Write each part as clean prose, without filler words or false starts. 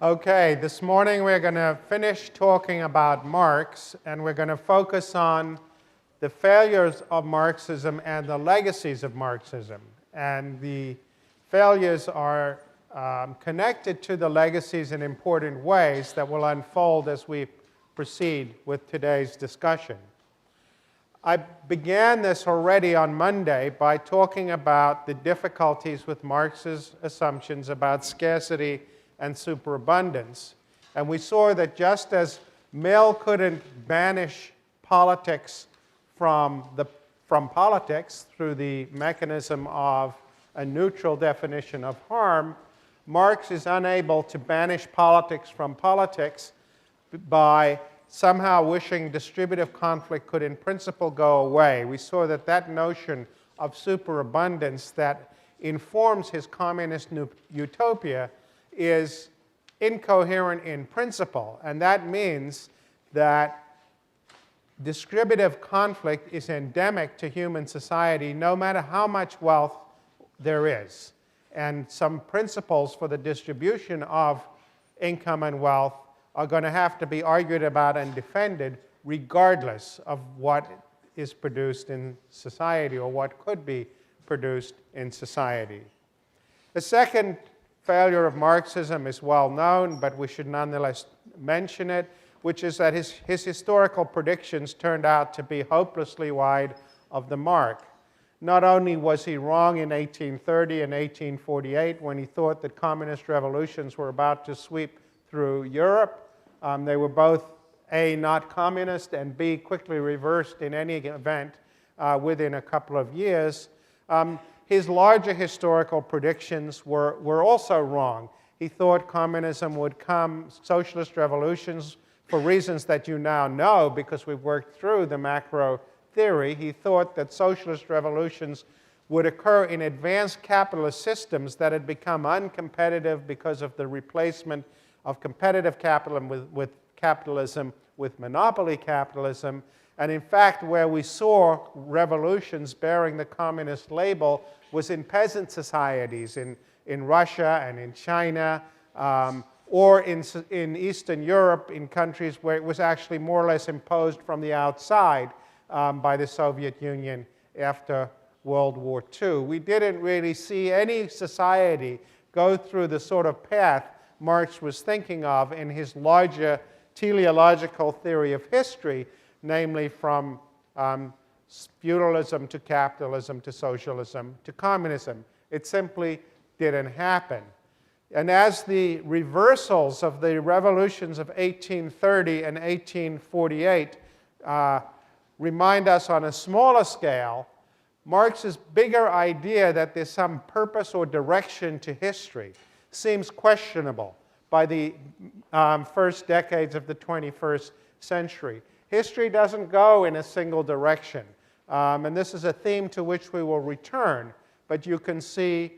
Okay, this morning we're going to finish talking about Marx, and we're going to focus on the failures of Marxism and the legacies of Marxism. And the failures are connected to the legacies in important ways that will unfold as we proceed with today's discussion. I began this already on Monday by talking about the difficulties with Marx's assumptions about scarcity and superabundance. And we saw that just as Mill couldn't banish politics from politics through the mechanism of a neutral definition of harm, Marx is unable to banish politics from politics by somehow wishing distributive conflict could in principle go away. We saw that that notion of superabundance that informs his communist utopia is incoherent in principle, and that means that distributive conflict is endemic to human society no matter how much wealth there is. And some principles for the distribution of income and wealth are going to have to be argued about and defended regardless of what is produced in society or what could be produced in society. The second failure of Marxism is well known, but we should nonetheless mention it, which is that his historical predictions turned out to be hopelessly wide of the mark. Not only was he wrong in 1830 and 1848 when he thought that communist revolutions were about to sweep through Europe, they were both A, not communist, and B, quickly reversed in any event within a couple of years. His larger historical predictions were also wrong. He thought communism would come, socialist revolutions, for reasons that you now know because we've worked through the macro theory. He thought that socialist revolutions would occur in advanced capitalist systems that had become uncompetitive because of the replacement of competitive capitalism with monopoly capitalism. And in fact, where we saw revolutions bearing the communist label was in peasant societies in Russia and in China, or in Eastern Europe, in countries where it was actually more or less imposed from the outside by the Soviet Union after World War II. We didn't really see any society go through the sort of path Marx was thinking of in his larger teleological theory of history, namely from feudalism to capitalism to socialism to communism. It simply didn't happen. And as the reversals of the revolutions of 1830 and 1848 remind us on a smaller scale, Marx's bigger idea that there's some purpose or direction to history seems questionable by the first decades of the 21st century. History doesn't go in a single direction, and this is a theme to which we will return, but you can see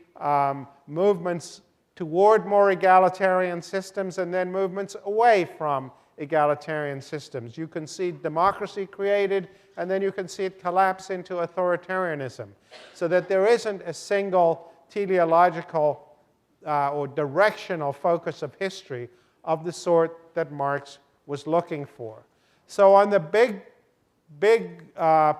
movements toward more egalitarian systems and then movements away from egalitarian systems. You can see democracy created, and then you can see it collapse into authoritarianism, so that there isn't a single teleological or directional focus of history of the sort that Marx was looking for. So on the big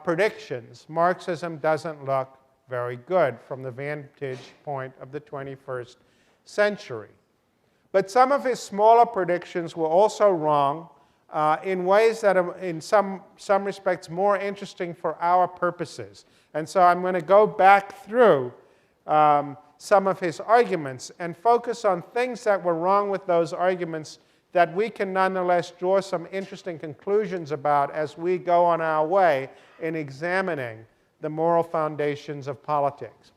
predictions, Marxism doesn't look very good from the vantage point of the 21st century. But some of his smaller predictions were also wrong in ways that are, in some respects, more interesting for our purposes. And so I'm going to go back through some of his arguments and focus on things that were wrong with those arguments that we can nonetheless draw some interesting conclusions about as we go on our way in examining the moral foundations of politics.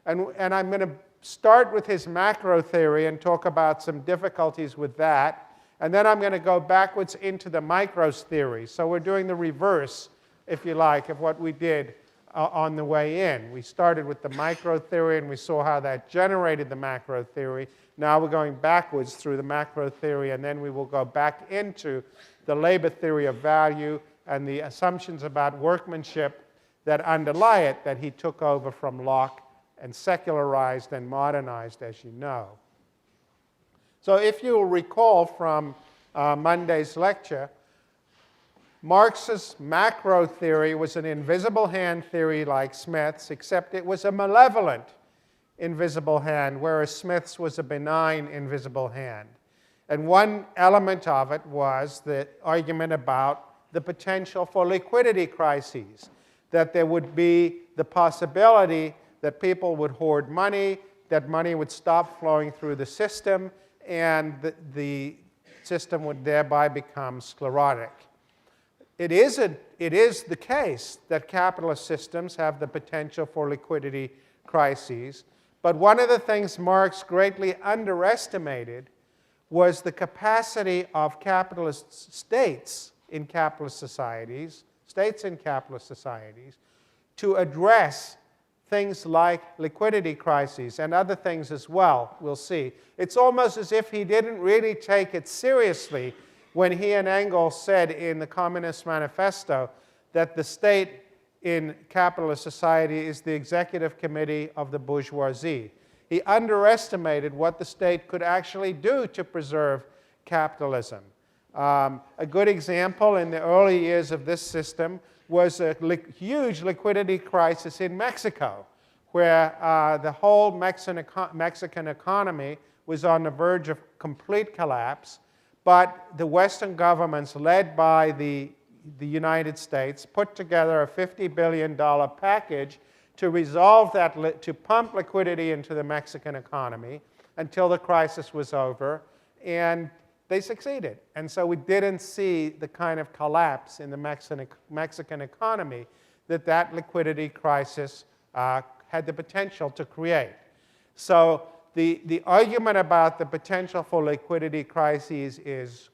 And I'm going to start with his macro theory and talk about some difficulties with that. And then I'm going to go backwards into the micros theory. So we're doing the reverse, if you like, of what we did on the way in. We started with the micro theory, and we saw how that generated the macro theory. Now we're going backwards through the macro theory, and then we will go back into the labor theory of value and the assumptions about workmanship that underlie it that he took over from Locke and secularized and modernized, as you know. So if you'll recall from Monday's lecture, Marx's macro theory was an invisible hand theory like Smith's, except it was a malevolent invisible hand, whereas Smith's was a benign invisible hand. And one element of it was the argument about the potential for liquidity crises, that there would be the possibility that people would hoard money, that money would stop flowing through the system, and the system would thereby become sclerotic. It is the case that capitalist systems have the potential for liquidity crises, but one of the things Marx greatly underestimated was the capacity of capitalist states in capitalist societies, to address things like liquidity crises and other things as well, we'll see. It's almost as if he didn't really take it seriously when he and Engels said in the Communist Manifesto that the state in capitalist society is the executive committee of the bourgeoisie. He underestimated what the state could actually do to preserve capitalism. A good example in the early years of this system was a huge liquidity crisis in Mexico, where the whole Mexican economy was on the verge of complete collapse. But the Western governments, led by the United States, put together a $50 billion package to resolve that, to pump liquidity into the Mexican economy until the crisis was over, and they succeeded. And so we didn't see the kind of collapse in the Mexican economy that liquidity crisis had the potential to create. So the argument about the potential for liquidity crises is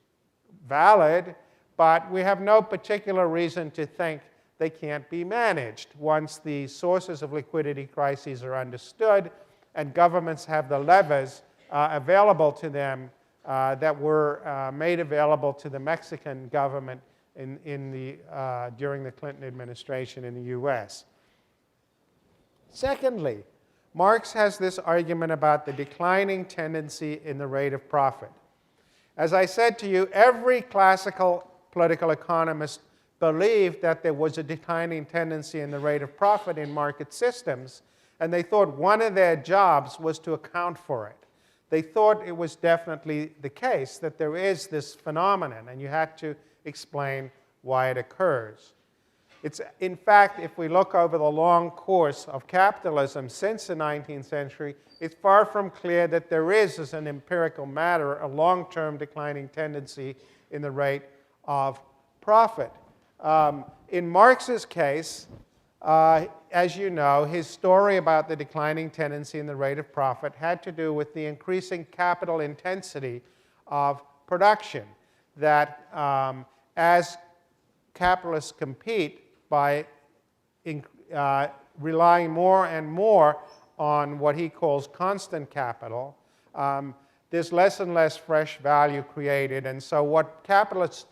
valid, but we have no particular reason to think they can't be managed once the sources of liquidity crises are understood and governments have the levers available to them that were made available to the Mexican government during the Clinton administration in the US. Secondly, Marx has this argument about the declining tendency in the rate of profit. As I said to you, every classical political economist believed that there was a declining tendency in the rate of profit in market systems, and they thought one of their jobs was to account for it. They thought it was definitely the case that there is this phenomenon, and you had to explain why it occurs. It's, in fact, if we look over the long course of capitalism since the 19th century, it's far from clear that there is, as an empirical matter, a long-term declining tendency in the rate of profit. In Marx's case, as you know, his story about the declining tendency in the rate of profit had to do with the increasing capital intensity of production, that as capitalists compete by relying more and more on what he calls constant capital, there's less and less fresh value created. And so what capitalist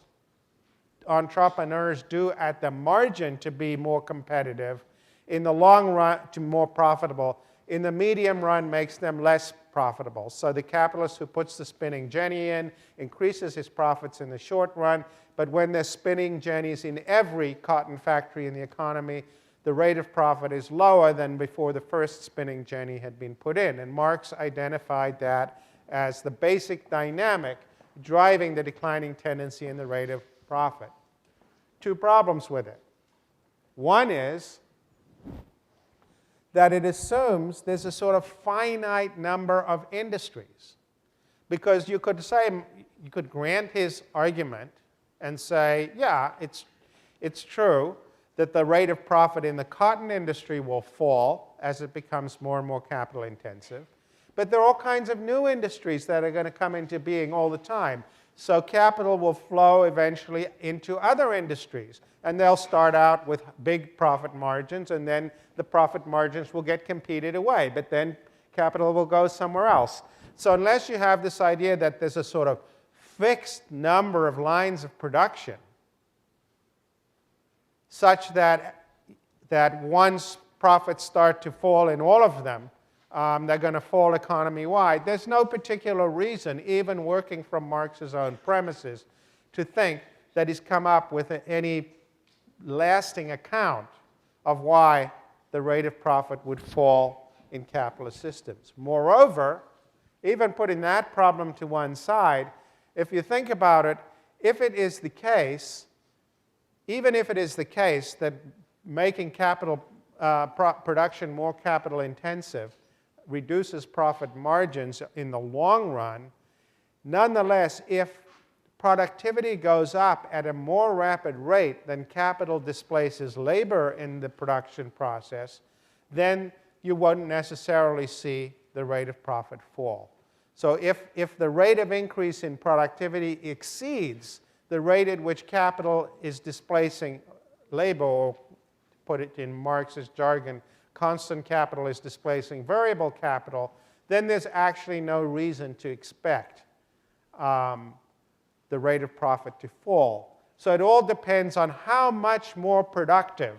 entrepreneurs do at the margin to be more competitive, in the long run to more profitable, in the medium run makes them less profitable. So the capitalist who puts the spinning jenny in increases his profits in the short run, but when there's spinning jennies in every cotton factory in the economy, the rate of profit is lower than before the first spinning jenny had been put in. And Marx identified that as the basic dynamic driving the declining tendency in the rate of profit. Two problems with it. One is that it assumes there's a sort of finite number of industries. Because you could say, you could grant his argument and say, yeah, it's true that the rate of profit in the cotton industry will fall as it becomes more and more capital intensive. But there are all kinds of new industries that are going to come into being all the time. So capital will flow eventually into other industries. And they'll start out with big profit margins, and then the profit margins will get competed away. But then capital will go somewhere else. So unless you have this idea that there's a sort of fixed number of lines of production, such that once profits start to fall in all of them, they're going to fall economy-wide. There's no particular reason, even working from Marx's own premises, to think that he's come up with any lasting account of why the rate of profit would fall in capitalist systems. Moreover, even putting that problem to one side, if you think about it, if it is the case, even if it is the case that making capital production more capital intensive reduces profit margins in the long run, nonetheless, if productivity goes up at a more rapid rate than capital displaces labor in the production process, then you wouldn't necessarily see the rate of profit fall. So if the rate of increase in productivity exceeds the rate at which capital is displacing labor, or to put it in Marx's jargon, constant capital is displacing variable capital, then there's actually no reason to expect the rate of profit to fall. So it all depends on how much more productive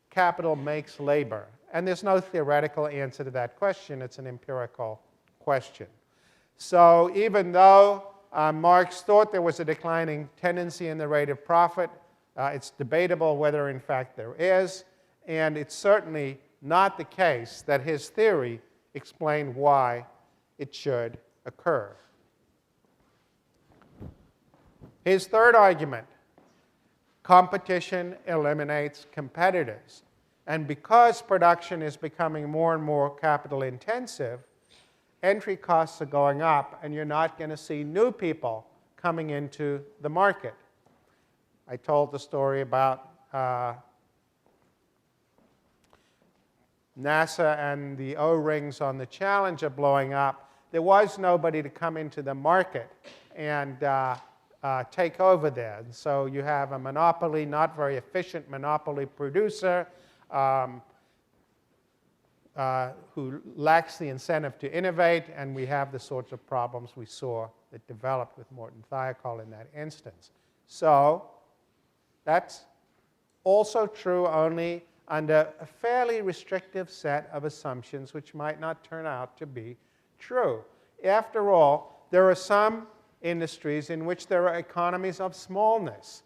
capital makes labor. And there's no theoretical answer to that question. It's an empirical question. So even though Marx thought there was a declining tendency in the rate of profit, it's debatable whether in fact there is, and it's certainly not the case that his theory explained why it should occur. His third argument: competition eliminates competitors. And because production is becoming more and more capital intensive, entry costs are going up, and you're not going to see new people coming into the market. I told the story about NASA and the O-rings on the Challenger blowing up. There was nobody to come into the market and take over there. And so you have a monopoly, not very efficient monopoly producer who lacks the incentive to innovate, and we have the sorts of problems we saw that developed with Morton Thiokol in that instance. So that's also true only under a fairly restrictive set of assumptions which might not turn out to be true. After all, there are some industries in which there are economies of smallness.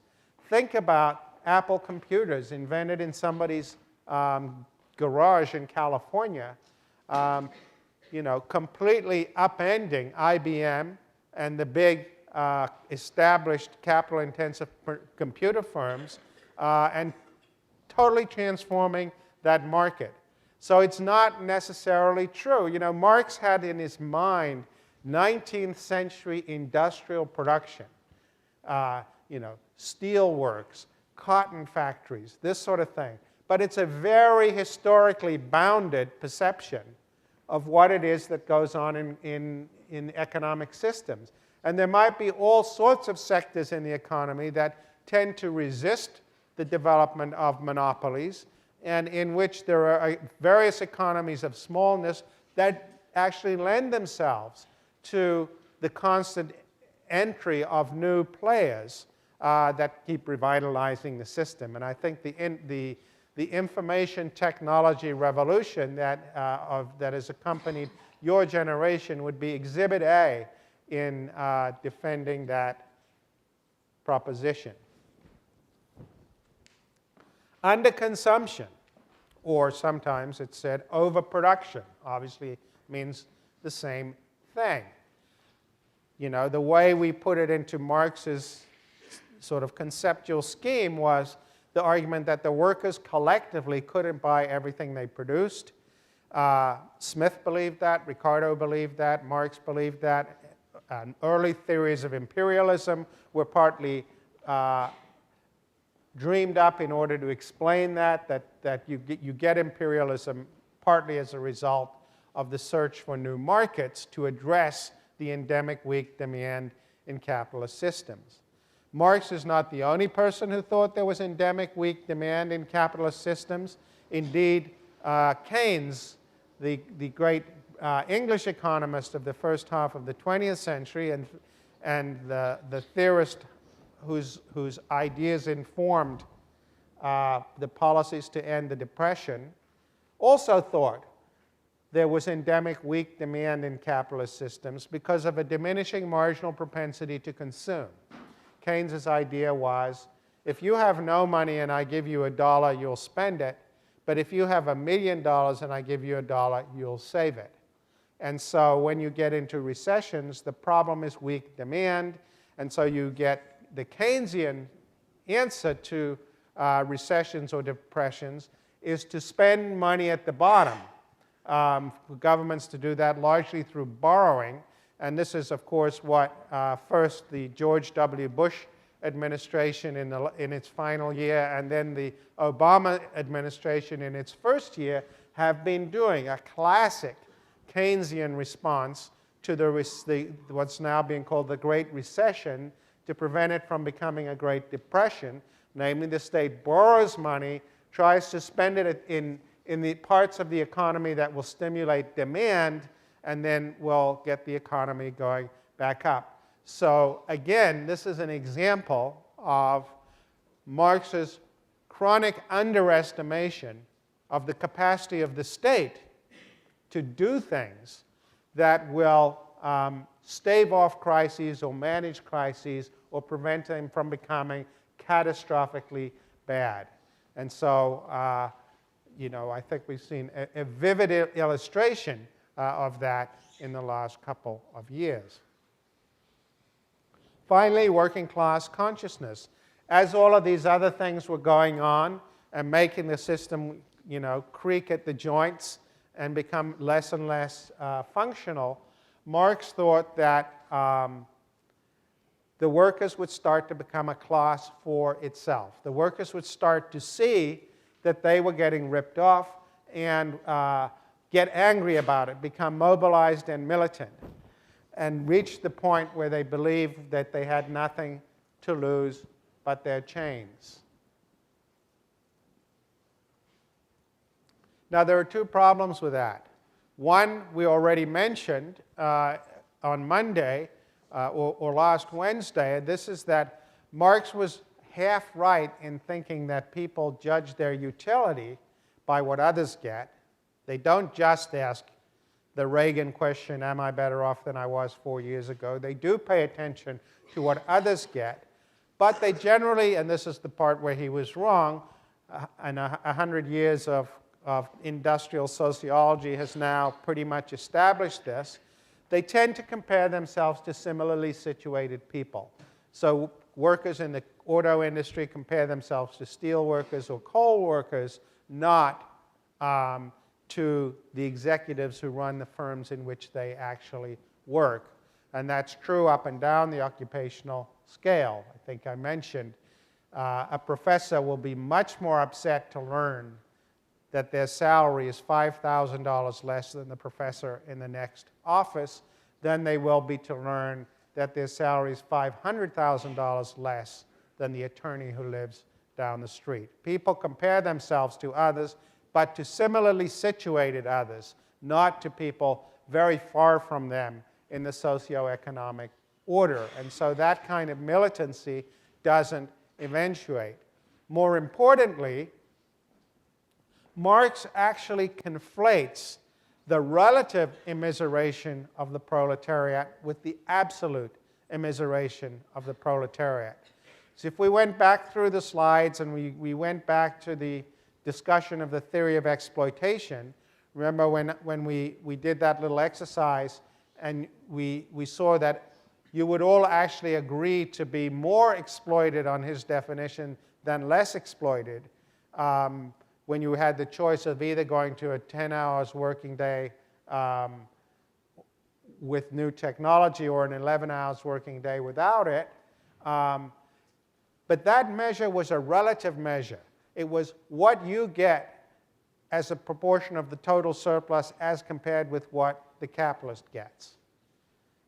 Think about Apple computers invented in somebody's garage in California, completely upending IBM and the big established capital-intensive computer firms and totally transforming that market. So it's not necessarily true. Marx had in his mind 19th century industrial production, steel works, cotton factories, this sort of thing. But it's a very historically bounded perception of what it is that goes on in economic systems. And there might be all sorts of sectors in the economy that tend to resist the development of monopolies, and in which there are various economies of smallness that actually lend themselves to the constant entry of new players that keep revitalizing the system. And I think the information technology revolution that has accompanied your generation would be Exhibit A in defending that proposition. Underconsumption, or sometimes it's said overproduction, obviously means the same thing. The way we put it into Marx's sort of conceptual scheme was the argument that the workers collectively couldn't buy everything they produced. Smith believed that, Ricardo believed that, Marx believed that. Early theories of imperialism were partly dreamed up in order to explain that you get imperialism partly as a result of the search for new markets to address the endemic weak demand in capitalist systems. Marx is not the only person who thought there was endemic weak demand in capitalist systems. Indeed, Keynes, the great English economist of the first half of the 20th century and the theorist whose ideas informed the policies to end the Depression, also thought there was endemic weak demand in capitalist systems because of a diminishing marginal propensity to consume. Keynes's idea was, if you have no money and I give you $1, you'll spend it. But if you have $1 million and I give you $1, you'll save it. And so when you get into recessions, the problem is weak demand. And so you get the Keynesian answer to recessions or depressions is to spend money at the bottom. For governments to do that largely through borrowing. And this is, of course, what first the George W. Bush administration in its final year and then the Obama administration in its first year have been doing, a classic Keynesian response to what's now being called the Great Recession to prevent it from becoming a Great Depression. Namely, the state borrows money, tries to spend it in the parts of the economy that will stimulate demand, and then will get the economy going back up. So again, this is an example of Marx's chronic underestimation of the capacity of the state to do things that will stave off crises or manage crises or prevent them from becoming catastrophically bad. And so, I think we've seen a vivid illustration of that in the last couple of years. Finally, working class consciousness. As all of these other things were going on and making the system, creak at the joints and become less and less functional, Marx thought that the workers would start to become a class for itself. The workers would start to see that they were getting ripped off and get angry about it, become mobilized and militant, and reach the point where they believed that they had nothing to lose but their chains. Now, there are two problems with that. One, we already mentioned on Monday or last Wednesday, and this is that Marx was half right in thinking that people judge their utility by what others get. They don't just ask the Reagan question, am I better off than I was 4 years ago? They do pay attention to what others get, but they generally, and this is the part where he was wrong, and 100 years of industrial sociology has now pretty much established this, they tend to compare themselves to similarly situated people. So workers in the auto industry compare themselves to steel workers or coal workers, not to the executives who run the firms in which they actually work. And that's true up and down the occupational scale. I think I mentioned a professor will be much more upset to learn that their salary is $5,000 less than the professor in the next office than they will be to learn that their salary is $500,000 less than the attorney who lives down the street. People compare themselves to others, but to similarly situated others, not to people very far from them in the socioeconomic order. And so that kind of militancy doesn't eventuate. More importantly, Marx actually conflates the relative immiseration of the proletariat with the absolute immiseration of the proletariat. So if we went back through the slides and we went back to the discussion of the theory of exploitation, remember when we did that little exercise and we saw that you would all actually agree to be more exploited on his definition than less exploited, when you had the choice of either going to a 10 hours working day with new technology or an 11 hours working day without it. But that measure was a relative measure. It was what you get as a proportion of the total surplus as compared with what the capitalist gets.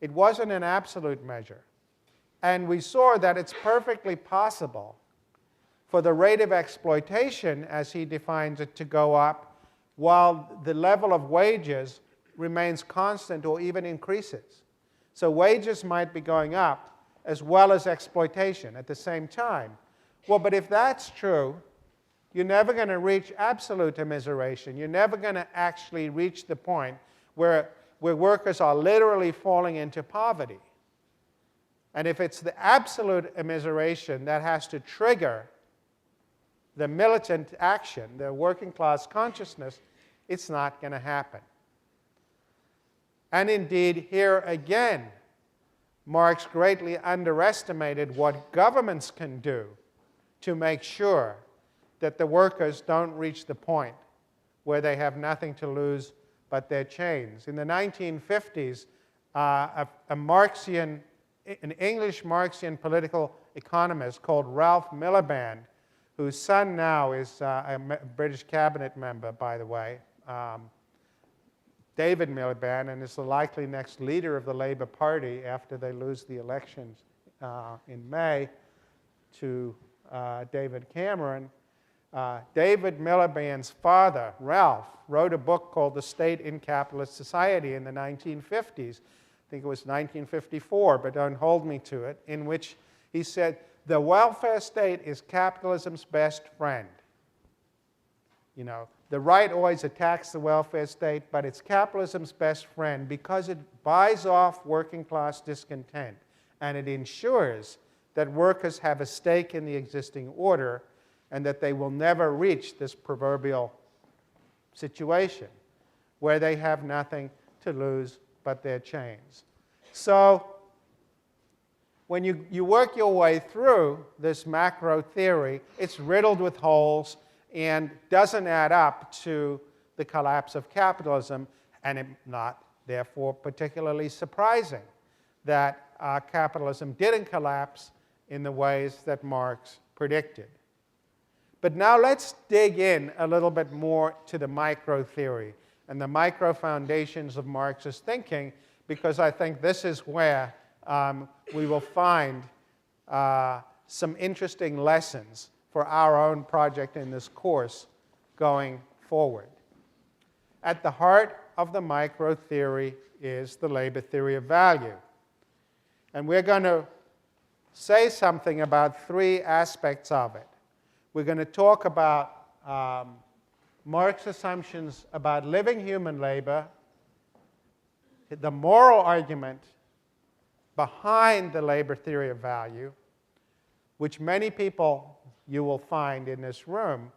It wasn't an absolute measure. And we saw that it's perfectly possible for the rate of exploitation, as he defines it, to go up while the level of wages remains constant or even increases. So wages might be going up as well as exploitation at the same time. Well, but if that's true, you're never going to reach absolute immiseration. You're never going to actually reach the point where workers are literally falling into poverty. And if it's the absolute immiseration that has to trigger the militant action, the working class consciousness, it's not going to happen. And indeed, here again, Marx greatly underestimated what governments can do to make sure that the workers don't reach the point where they have nothing to lose but their chains. In the 1950s, an English Marxian political economist called Ralph Miliband, whose son now is a British cabinet member, by the way, David Miliband, and is the likely next leader of the Labour Party after they lose the elections in May to David Cameron. David Miliband's father, Ralph, wrote a book called The State in Capitalist Society in the 1950s. I think it was 1954, but don't hold me to it, in which he said, the welfare state is capitalism's best friend. You know, the right always attacks the welfare state, but it's capitalism's best friend because it buys off working class discontent, and it ensures that workers have a stake in the existing order and that they will never reach this proverbial situation where they have nothing to lose but their chains. So when you work your way through this macro theory, it's riddled with holes and doesn't add up to the collapse of capitalism, and it's not, therefore, particularly surprising that capitalism didn't collapse in the ways that Marx predicted. But now let's dig in a little bit more to the micro theory and the micro foundations of Marxist thinking, because I think this is where we will find some interesting lessons for our own project in this course going forward. At the heart of the micro theory is the labor theory of value. And we're going to say something about three aspects of it. We're going to talk about Marx's assumptions about living human labor, the moral argument behind the labor theory of value, which many people you will find in this room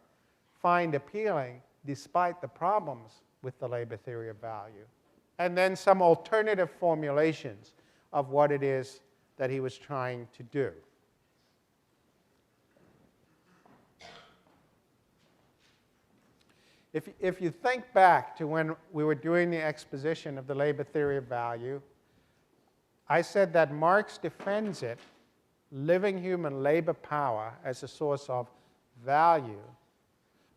find appealing despite the problems with the labor theory of value, and then some alternative formulations of what it is that he was trying to do. If you think back to when we were doing the exposition of the labor theory of value, I said that Marx defends it, living human labor power, as a source of value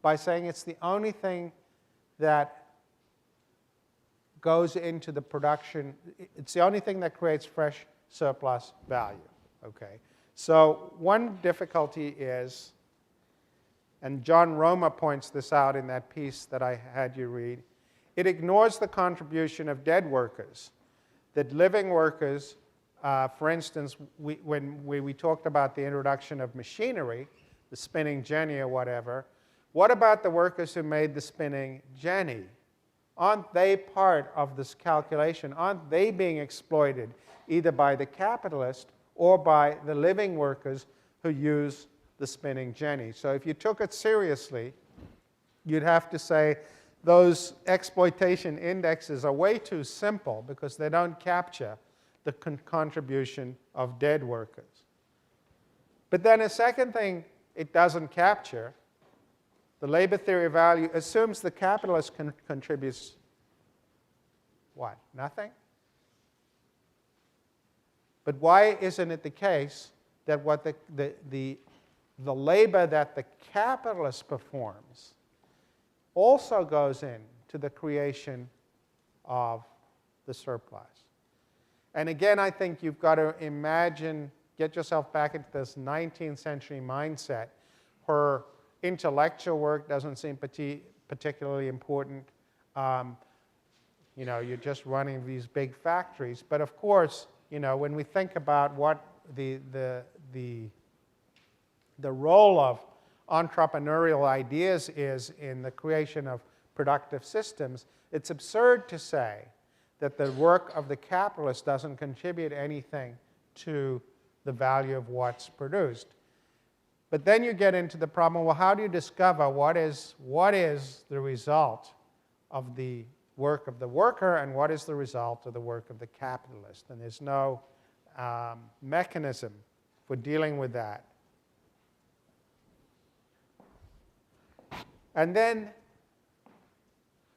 by saying it's the only thing that goes into the production, it's the only thing that creates fresh surplus value. Okay? So one difficulty is, and John Roma points this out in that piece that I had you read, it ignores the contribution of dead workers. That living workers, for instance, when we talked about the introduction of machinery, the spinning jenny or whatever, what about the workers who made the spinning jenny? Aren't they part of this calculation? Aren't they being exploited either by the capitalist or by the living workers who use the spinning jenny? So if you took it seriously, you'd have to say those exploitation indexes are way too simple because they don't capture the contribution of dead workers. But then a second thing it doesn't capture, the labor theory of value assumes the capitalist contributes what? Nothing? But why isn't it the case that what the labor that the capitalist performs also goes into the creation of the surplus? And again, I think you've got to imagine, get yourself back into this 19th century mindset where intellectual work doesn't seem particularly important. You know, you're just running these big factories. But of course, you know, when we think about what the role entrepreneurial ideas is in the creation of productive systems, it's absurd to say that the work of the capitalist doesn't contribute anything to the value of what's produced. But then you get into the problem, well, how do you discover what is the result of the work of the worker and what is the result of the work of the capitalist? And there's no mechanism for dealing with that. And then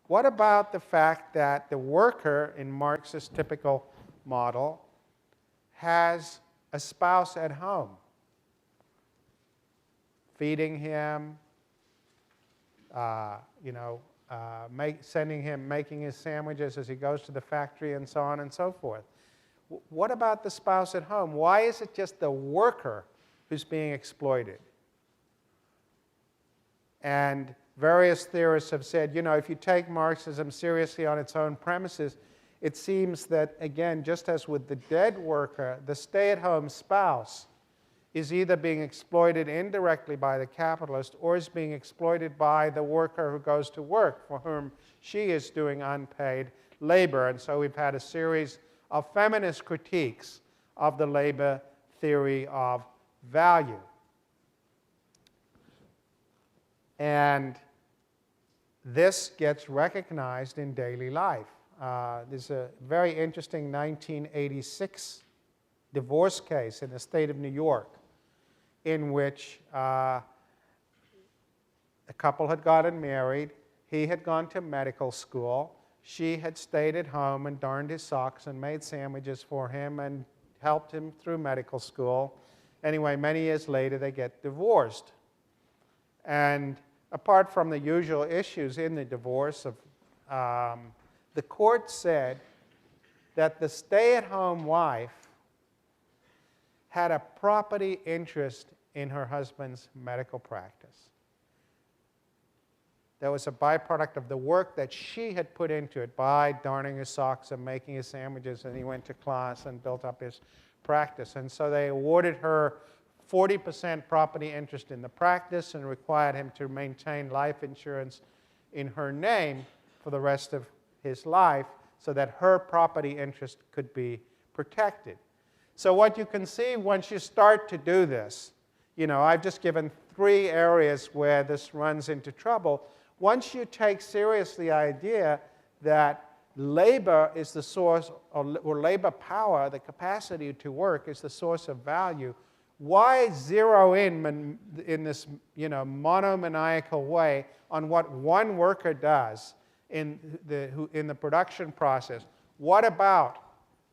what about the fact that the worker in Marx's typical model has a spouse at home, feeding him, sending him, making his sandwiches as he goes to the factory, and so on and so forth? What about the spouse at home? Why is it just the worker who's being exploited? And various theorists have said, if you take Marxism seriously on its own premises, it seems that, again, just as with the dead worker, the stay-at-home spouse is either being exploited indirectly by the capitalist or is being exploited by the worker who goes to work, for whom she is doing unpaid labor. And so we've had a series of feminist critiques of the labor theory of value. And this gets recognized in daily life. There's a very interesting 1986 divorce case in the state of New York in which a couple had gotten married. He had gone to medical school. She had stayed at home and darned his socks and made sandwiches for him and helped him through medical school. Anyway, many years later, they get divorced. And apart from the usual issues in the divorce, the court said that the stay-at-home wife had a property interest in her husband's medical practice. That was a byproduct of the work that she had put into it by darning his socks and making his sandwiches, and he went to class and built up his practice. And so they awarded her 40% property interest in the practice and required him to maintain life insurance in her name for the rest of his life so that her property interest could be protected. So what you can see once you start to do this, I've just given 3 areas where this runs into trouble. Once you take seriously the idea that labor is the source, or labor power, the capacity to work, is the source of value, why zero in this monomaniacal way on what one worker does in the production process? What about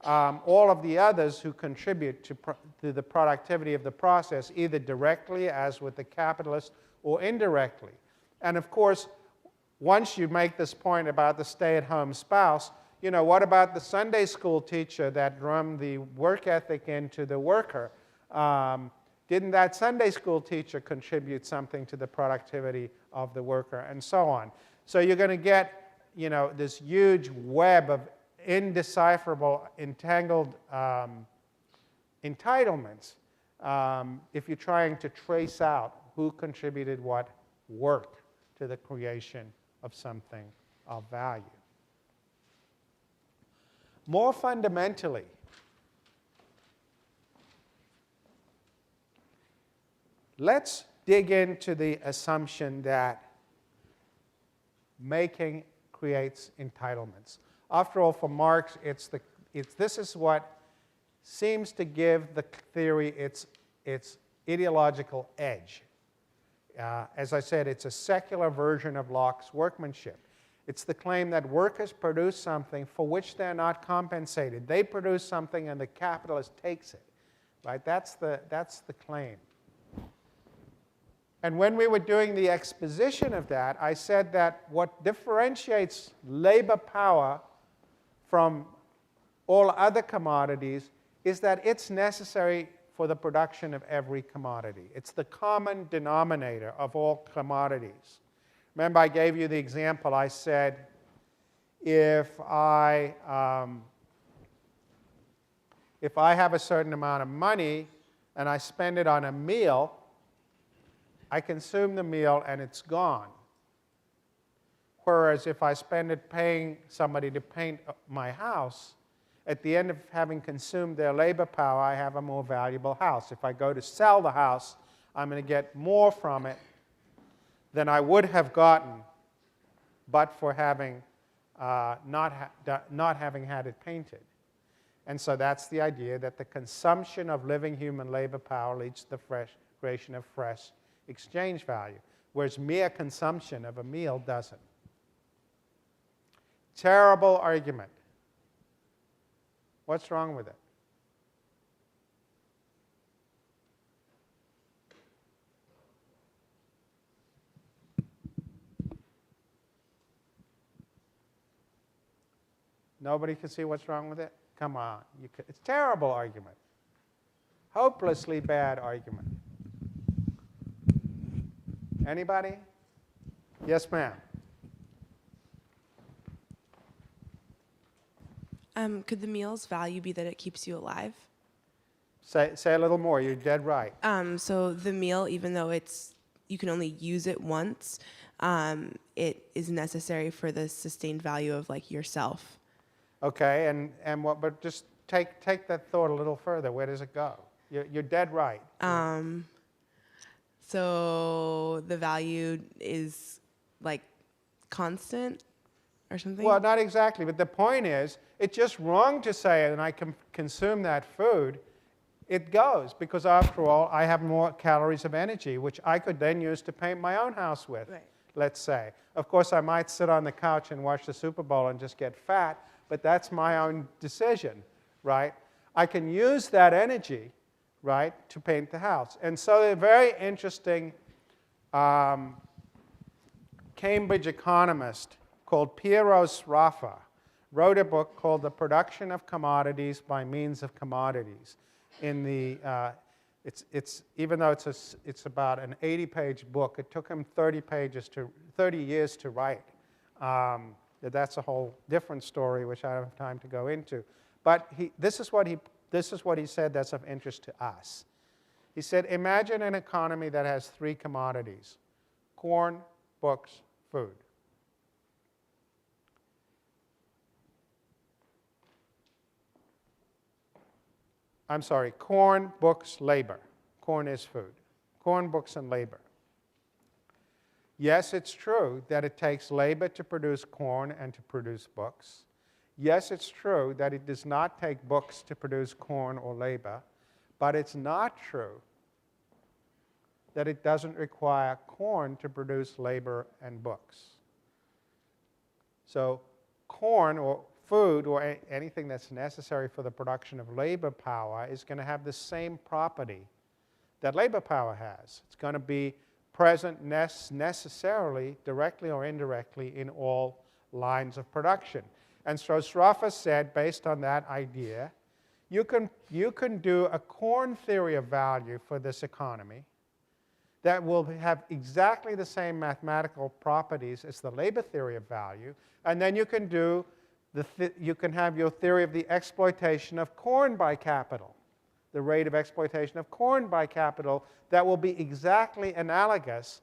all of the others who contribute to the productivity of the process, either directly, as with the capitalist, or indirectly? And of course, once you make this point about the stay-at-home spouse, what about the Sunday school teacher that drummed the work ethic into the worker? Didn't that Sunday school teacher contribute something to the productivity of the worker, and so on? So you're going to get, this huge web of indecipherable, entangled entitlements if you're trying to trace out who contributed what work to the creation of something of value. More fundamentally, let's dig into the assumption that making creates entitlements. After all, for Marx, this is what seems to give the theory its ideological edge. As I said, it's a secular version of Locke's workmanship. It's the claim that workers produce something for which they're not compensated. They produce something and the capitalist takes it. Right? That's the claim. And when we were doing the exposition of that, I said that what differentiates labor power from all other commodities is that it's necessary for the production of every commodity. It's the common denominator of all commodities. Remember, I gave you the example. I said, if I have a certain amount of money and I spend it on a meal, I consume the meal and it's gone. Whereas if I spend it paying somebody to paint my house, at the end of having consumed their labor power, I have a more valuable house. If I go to sell the house, I'm going to get more from it than I would have gotten but for having not having had it painted. And so that's the idea that the consumption of living human labor power leads to the creation of fresh exchange value, whereas mere consumption of a meal doesn't. Terrible argument. What's wrong with it? Nobody can see what's wrong with it? Come on. It's a terrible argument. Hopelessly bad argument. Anybody? Yes, ma'am. Could the meal's value be that it keeps you alive? Say a little more. You're dead right. So the meal, even though you can only use it once, it is necessary for the sustained value of like yourself. Okay, and what? But just take that thought a little further. Where does it go? You're dead right. So the value is like constant or something? Well, not exactly, but the point is, it's just wrong to say, and I can consume that food. It goes, because after all, I have more calories of energy, which I could then use to paint my own house with, right. Let's say. Of course, I might sit on the couch and watch the Super Bowl and just get fat, but that's my own decision, right? I can use that energy, right, to paint the house. And so a very interesting Cambridge economist called Piero Sraffa wrote a book called The Production of Commodities by Means of Commodities. In the, even though it's about an 80-page book, it took him 30 years to write. That's a whole different story, which I don't have time to go into. But this is what he said that's of interest to us. He said, imagine an economy that has three commodities: corn, books, food. I'm sorry, corn, books, labor. Corn is food. Corn, books, and labor. Yes, it's true that it takes labor to produce corn and to produce books. Yes, it's true that it does not take books to produce corn or labor, but it's not true that it doesn't require corn to produce labor and books. So corn or food or anything that's necessary for the production of labor power is going to have the same property that labor power has. It's going to be present necessarily, directly or indirectly, in all lines of production. And so Sraffa said, based on that idea, you can do a corn theory of value for this economy that will have exactly the same mathematical properties as the labor theory of value, and then you can do you can have your theory of the exploitation of corn by capital, the rate of exploitation of corn by capital that will be exactly analogous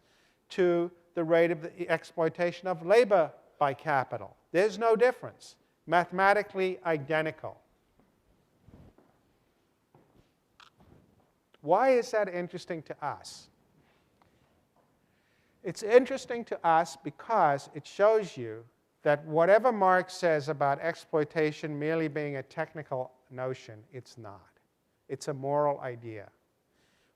to the rate of the exploitation of labor by capital. There's no difference. Mathematically identical. Why is that interesting to us? It's interesting to us because it shows you that whatever Marx says about exploitation merely being a technical notion, it's not. It's a moral idea.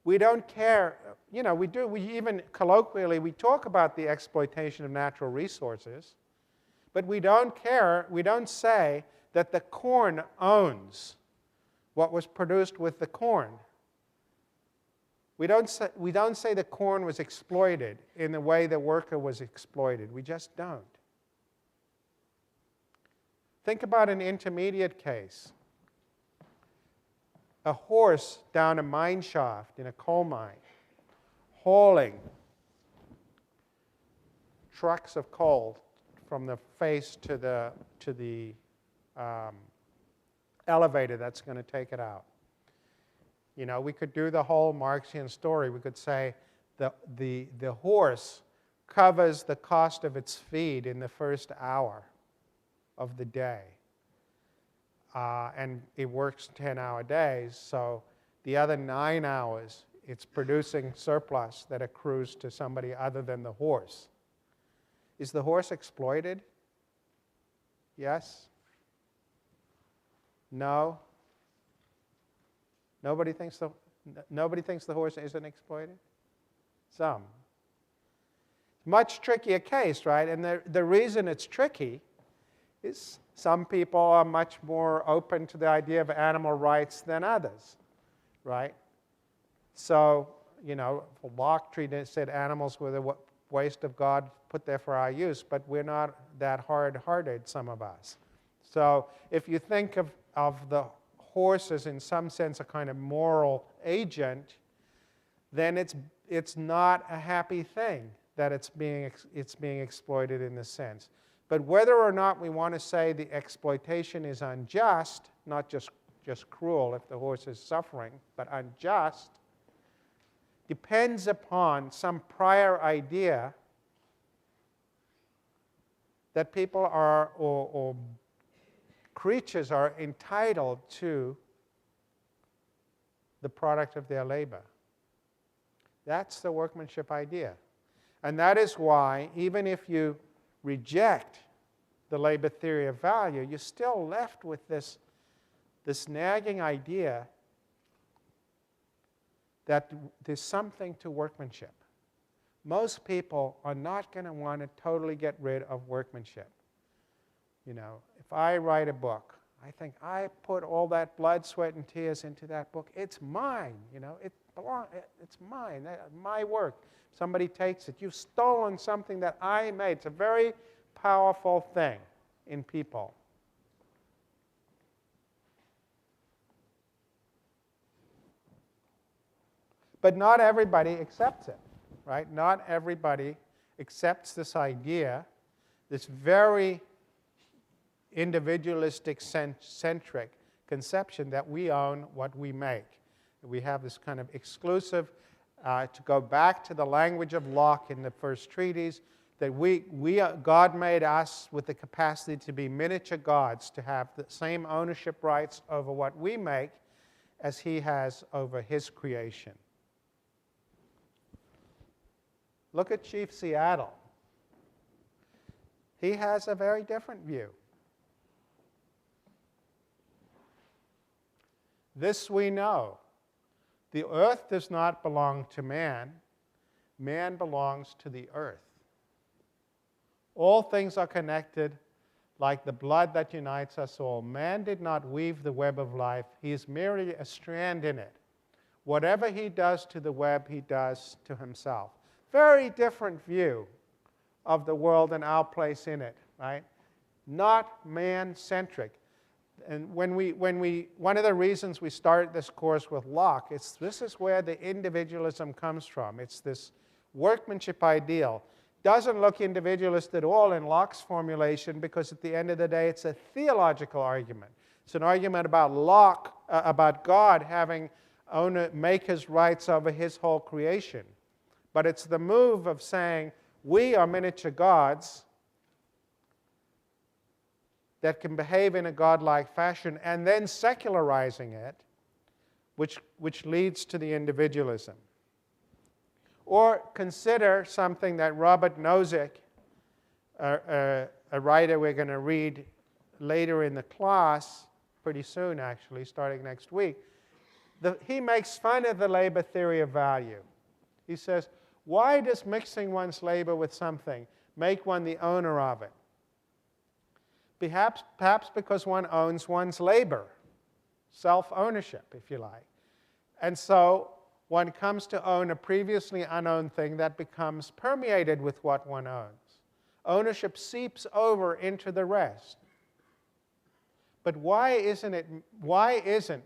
We don't care, we even colloquially, we talk about the exploitation of natural resources, but we don't care, we don't say that the corn owns what was produced with the corn. We don't say the corn was exploited in the way the worker was exploited. We just don't. Think about an intermediate case. A horse down a mine shaft in a coal mine, hauling trucks of coal from the face to the elevator that's going to take it out. We could do the whole Marxian story. We could say the horse covers the cost of its feed in the first hour of the day. And it works 10-hour days, so the other 9 hours, it's producing surplus that accrues to somebody other than the horse. Is the horse exploited? Yes? No? Nobody thinks the horse isn't exploited? Some. Much trickier case, right? And the reason it's tricky is some people are much more open to the idea of animal rights than others, right? So, Locke said animals were the waste of God put there for our use, but we're not that hard-hearted, some of us. So if you think of the horse as in some sense a kind of moral agent, then it's not a happy thing that it's being exploited in this sense. But whether or not we want to say the exploitation is unjust, not just cruel if the horse is suffering, but unjust, depends upon some prior idea that people are, or creatures are entitled to the product of their labor. That's the workmanship idea. And that is why, even if you reject the labor theory of value, you're still left with this nagging idea that there's something to workmanship. Most people are not going to want to totally get rid of workmanship. If I write a book, I think I put all that blood, sweat, and tears into that book. It's mine, it's mine, my work. Somebody takes it. You've stolen something that I made. It's a very powerful thing in people. But not everybody accepts it, right? Not everybody accepts this idea, this very individualistic, centric conception that we own what we make. We have this kind of exclusive, to go back to the language of Locke in the first treatise, that God made us with the capacity to be miniature gods, to have the same ownership rights over what we make as He has over His creation. Look at Chief Seattle. He has a very different view. This we know. The earth does not belong to man. Man belongs to the earth. All things are connected like the blood that unites us all. Man did not weave the web of life. He is merely a strand in it. Whatever he does to the web, he does to himself. Very different view of the world and our place in it, right? Not man-centric. And one of the reasons we started this course with Locke, this is where the individualism comes from. It's this workmanship ideal. Doesn't look individualist at all in Locke's formulation, because at the end of the day, it's a theological argument. It's an argument about God having maker's rights over His whole creation. But it's the move of saying, we are miniature gods that can behave in a godlike fashion, and then secularizing it, which leads to the individualism. Or consider something that Robert Nozick, a writer we're going to read later in the class, pretty soon actually, starting next week, he makes fun of the labor theory of value. He says, why does mixing one's labor with something make one the owner of it? Perhaps because one owns one's labor, self-ownership, if you like. And so one comes to own a previously unowned thing that becomes permeated with what one owns. Ownership seeps over into the rest. But why isn't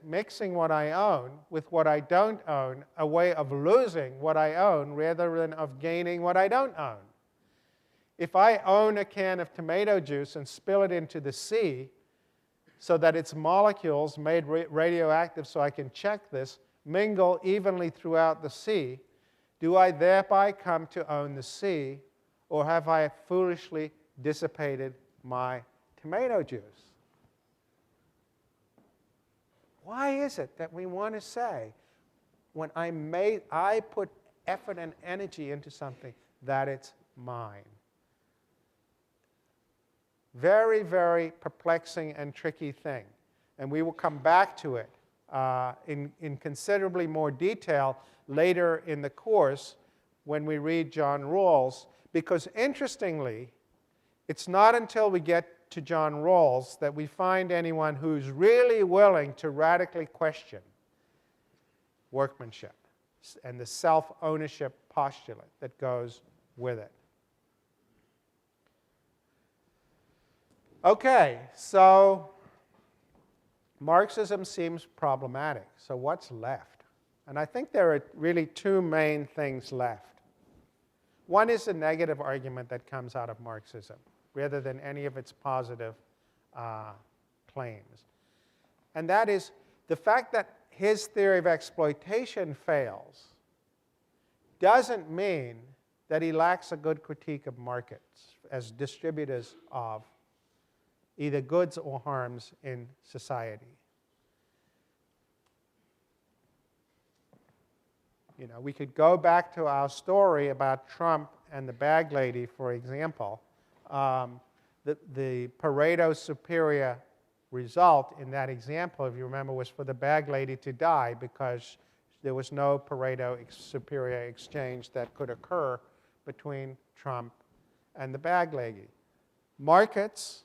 mixing what I own with what I don't own a way of losing what I own rather than of gaining what I don't own? If I own a can of tomato juice and spill it into the sea so that its molecules, made radioactive so I can check this, mingle evenly throughout the sea, Do I thereby come to own the sea, or have I foolishly dissipated my tomato juice? Why is it that we want to say, when I put effort and energy into something, that it's mine? Very, very perplexing and tricky thing. And we will come back to it in considerably more detail later in the course when we read John Rawls, because interestingly, it's not until we get to John Rawls that we find anyone who's really willing to radically question workmanship and the self-ownership postulate that goes with it. Okay, so Marxism seems problematic. So what's left? And I think there are really two main things left. One is the negative argument that comes out of Marxism, rather than any of its positive claims. And that is the fact that his theory of exploitation fails doesn't mean that he lacks a good critique of markets as distributors of either goods or harms in society. You know, we could go back to our story about Trump and the bag lady, for example. The Pareto superior result in that example, if you remember, was for the bag lady to die because there was no Pareto superior exchange that could occur between Trump and the bag lady. Markets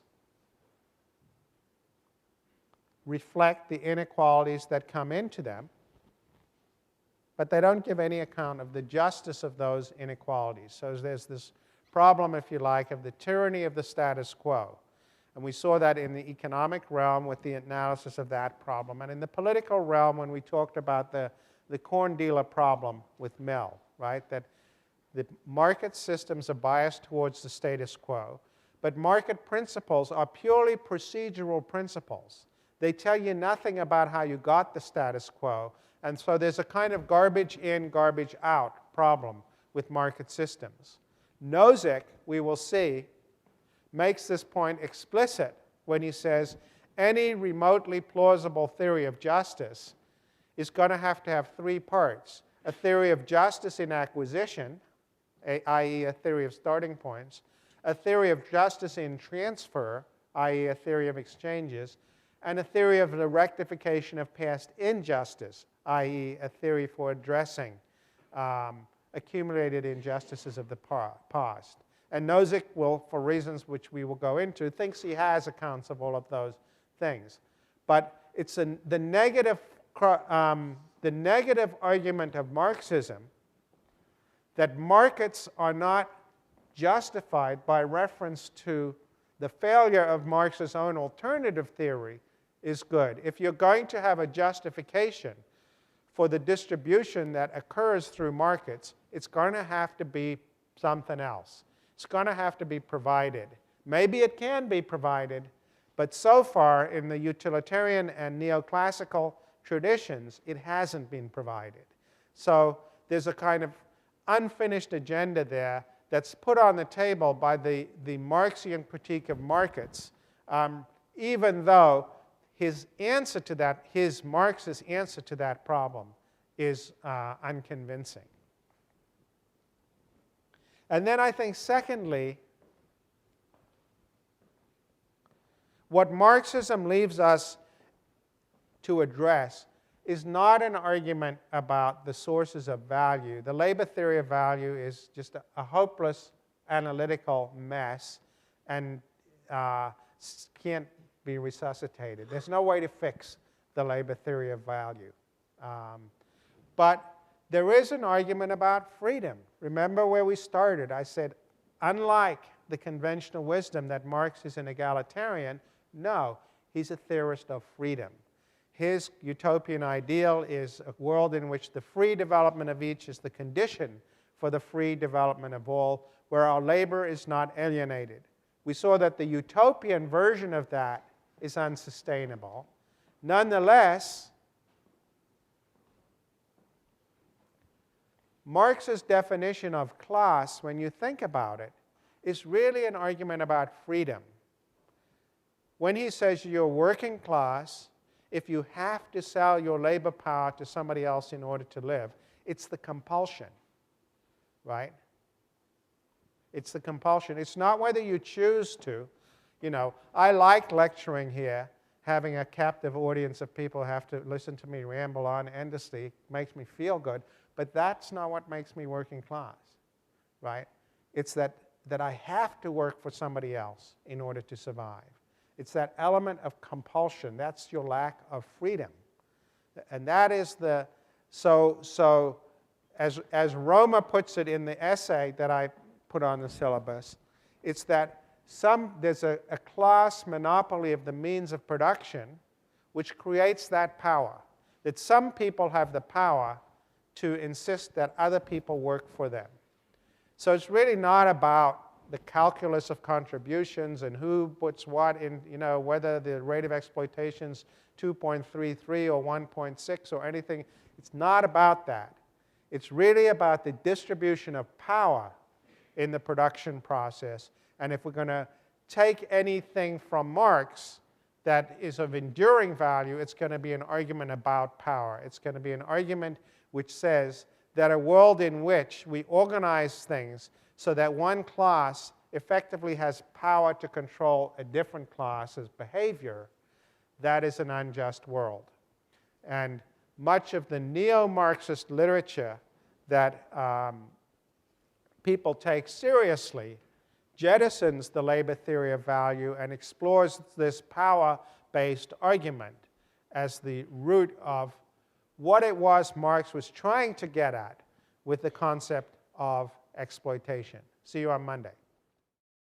reflect the inequalities that come into them, but they don't give any account of the justice of those inequalities. So there's this problem, if you like, of the tyranny of the status quo. And we saw that in the economic realm with the analysis of that problem. And in the political realm, when we talked about the corn dealer problem with Mill, right? That the market systems are biased towards the status quo. But market principles are purely procedural principles. They tell you nothing about how you got the status quo. And so there's a kind of garbage in, garbage out problem with market systems. Nozick, we will see, makes this point explicit when he says any remotely plausible theory of justice is going to have three parts. A theory of justice in acquisition, i.e. a theory of starting points, a theory of justice in transfer, i.e. a theory of exchanges, and a theory of the rectification of past injustice, i.e. a theory for addressing accumulated injustices of the past. And Nozick will, for reasons which we will go into, thinks he has accounts of all of those things. But it's the negative argument of Marxism that markets are not justified by reference to the failure of Marx's own alternative theory is good. If you're going to have a justification for the distribution that occurs through markets, it's going to have to be something else. It's going to have to be provided. Maybe it can be provided, but so far in the utilitarian and neoclassical traditions, it hasn't been provided. So there's a kind of unfinished agenda there that's put on the table by the Marxian critique of markets, even though his answer to that, Marx's answer to that problem is unconvincing. And then I think, secondly, what Marxism leaves us to address is not an argument about the sources of value. The labor theory of value is just a hopeless analytical mess and can't be resuscitated. There's no way to fix the labor theory of value. But there is an argument about freedom. Remember where we started. I said, unlike the conventional wisdom that Marx is an egalitarian, no, he's a theorist of freedom. His utopian ideal is a world in which the free development of each is the condition for the free development of all, where our labor is not alienated. We saw that the utopian version of that is unsustainable. Nonetheless, Marx's definition of class, when you think about it, is really an argument about freedom. When he says you're working class, if you have to sell your labor power to somebody else in order to live, it's the compulsion, right? It's the compulsion. It's not whether you choose to. You know, I like lecturing here. Having a captive audience of people who have to listen to me ramble on endlessly makes me feel good. But that's not what makes me working class, right? It's that I have to work for somebody else in order to survive. It's that element of compulsion. That's your lack of freedom. And that is the, so as Roma puts it in the essay that I put on the syllabus, it's that there's a class monopoly of the means of production which creates that power. That some people have the power to insist that other people work for them. So it's really not about the calculus of contributions and who puts what in, you know, whether the rate of exploitation is 2.33 or 1.6 or anything. It's not about that. It's really about the distribution of power in the production process. And if we're going to take anything from Marx that is of enduring value, it's going to be an argument about power. It's going to be an argument which says that a world in which we organize things so that one class effectively has power to control a different class's behavior, that is an unjust world. And much of the neo-Marxist literature that people take seriously jettisons the labor theory of value and explores this power-based argument as the root of what it was Marx was trying to get at with the concept of exploitation. See you on Monday.